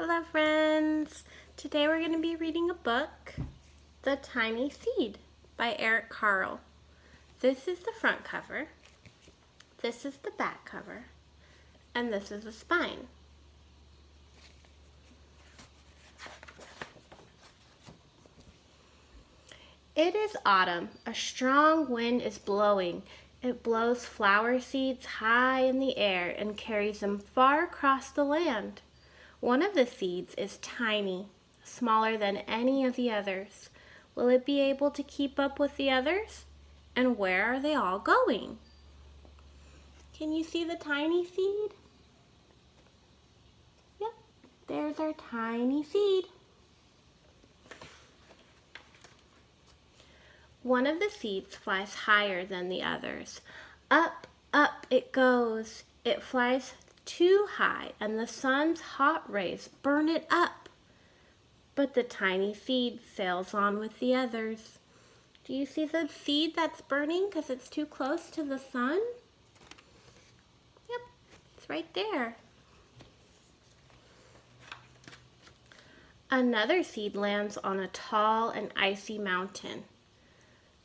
Hello friends! Today we're going to be reading a book, The Tiny Seed by Carle. This is the front cover, this is the back cover, and this is the spine. It is autumn. A strong wind is blowing. It blows flower seeds high in the air and carries them far across the land. One of the seeds is tiny, smaller than any of the others. Will it be able to keep up with the others? And where are they all going? Can you see the tiny seed? Yep, there's our tiny seed. One of the seeds flies higher than the others. Up, up it goes. It flies too high, and the sun's hot rays burn it up. But the tiny seed sails on with the others. Do you see the seed that's burning because it's too close to the sun? Yep, it's right there. Another seed lands on a tall and icy mountain.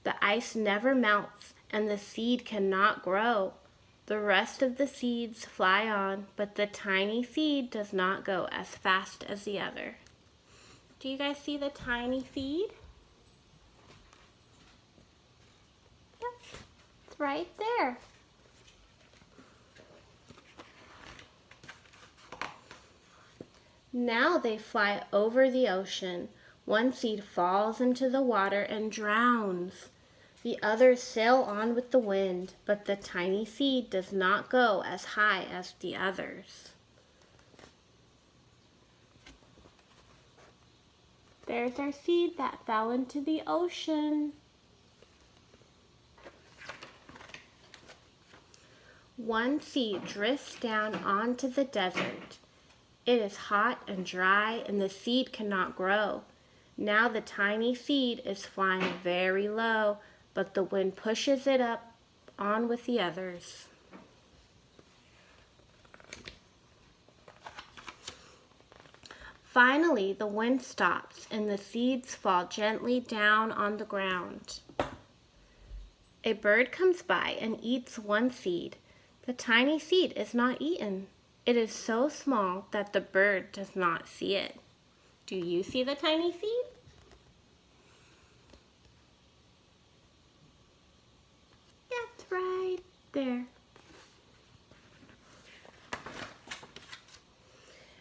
The ice never melts, and the seed cannot grow. The rest of the seeds fly on, but the tiny seed does not go as fast as the other. Do you guys see the tiny seed? Yep, it's right there. Now they fly over the ocean. One seed falls into the water and drowns. The others sail on with the wind, but the tiny seed does not go as high as the others. There's our seed that fell into the ocean. One seed drifts down onto the desert. It is hot and dry, and the seed cannot grow. Now the tiny seed is flying very low, but the wind pushes it up on with the others. Finally, the wind stops and the seeds fall gently down on the ground. A bird comes by and eats one seed. The tiny seed is not eaten. It is so small that the bird does not see it. Do you see the tiny seed? That's right there.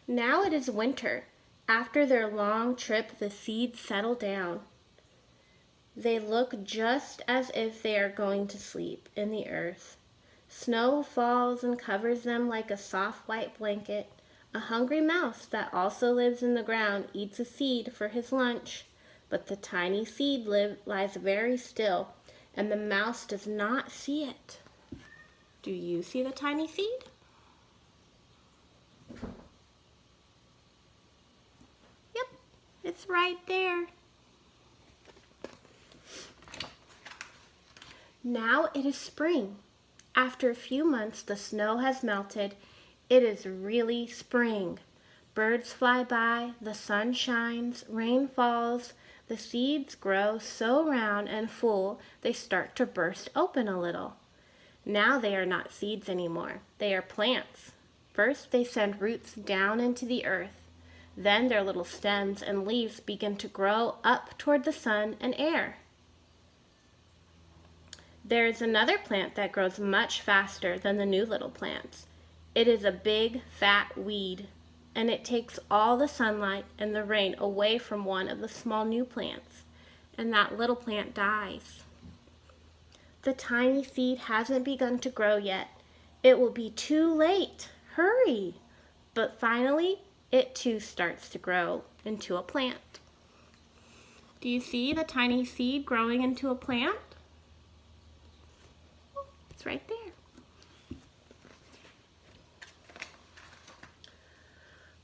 Now it is winter. After their long trip, the seeds settle down. They look just as if they are going to sleep in the earth. Snow falls and covers them like a soft white blanket. A hungry mouse that also lives in the ground eats a seed for his lunch, but the tiny seed lies very still, and the mouse does not see it. Do you see the tiny seed? Yep, it's right there. Now it is spring. After a few months, the snow has melted. It is really spring. Birds fly by, the sun shines, rain falls. The seeds grow so round and full they start to burst open a little. Now they are not seeds anymore. They are plants. First they send roots down into the earth. Then their little stems and leaves begin to grow up toward the sun and air. There is another plant that grows much faster than the new little plants. It is a big, fat weed, and it takes all the sunlight and the rain away from one of the small new plants, and that little plant dies. The tiny seed hasn't begun to grow yet. It will be too late. Hurry! But finally, it too starts to grow into a plant. Do you see the tiny seed growing into a plant? It's right there.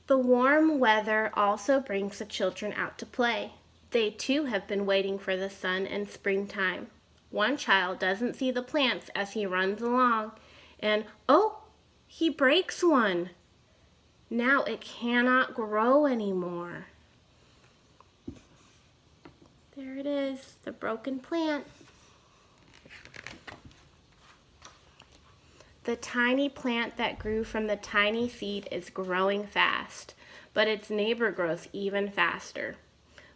The warm weather also brings the children out to play. They too have been waiting for the sun and springtime. One child doesn't see the plants as he runs along, and oh, he breaks one. Now it cannot grow anymore. There it is, the broken plant. The tiny plant that grew from the tiny seed is growing fast, but its neighbor grows even faster.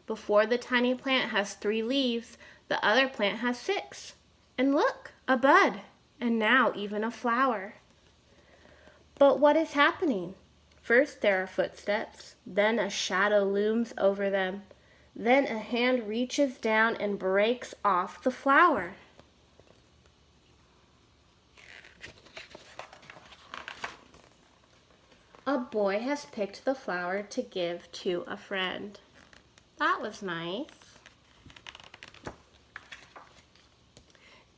Before the tiny plant has 3 leaves, the other plant has 6. And look, a bud, and now even a flower. But what is happening? First there are footsteps, then a shadow looms over them, then a hand reaches down and breaks off the flower. A boy has picked the flower to give to a friend. That was nice.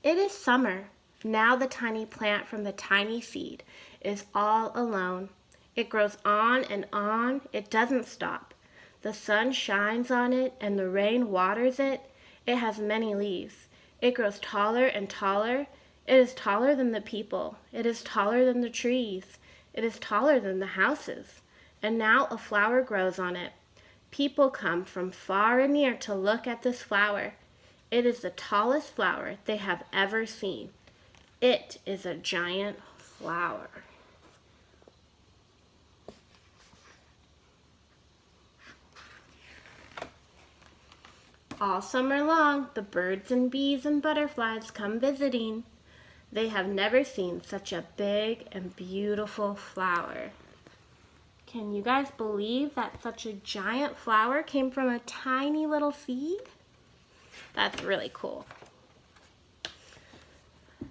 It is summer. Now the tiny plant from the tiny seed is all alone. It grows on and on. It doesn't stop. The sun shines on it and the rain waters it. It has many leaves. It grows taller and taller. It is taller than the people. It is taller than the trees. It is taller than the houses. And now a flower grows on it. People come from far and near to look at this flower. It is the tallest flower they have ever seen. It is a giant flower. All summer long, the birds and bees and butterflies come visiting. They have never seen such a big and beautiful flower. Can you guys believe that such a giant flower came from a tiny little seed? That's really cool.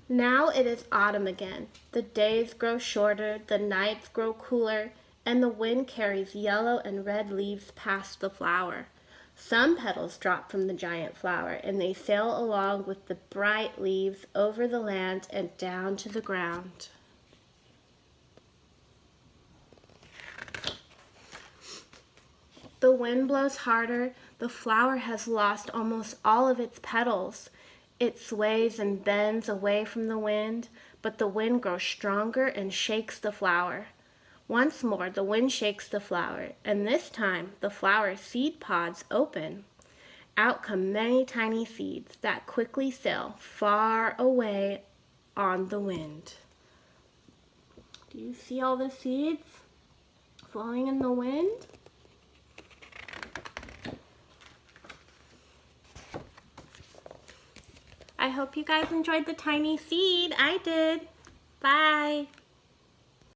Now it is autumn again. The days grow shorter, the nights grow cooler, and the wind carries yellow and red leaves past the flower. Some petals drop from the giant flower, and they sail along with the bright leaves over the land and down to the ground. The wind blows harder. The flower has lost almost all of its petals. It sways and bends away from the wind, but the wind grows stronger and shakes the flower. Once more, the wind shakes the flower, and this time the flower's seed pods open. Out come many tiny seeds that quickly sail far away on the wind. Do you see all the seeds flowing in the wind? I hope you guys enjoyed the tiny seed. I did. Bye.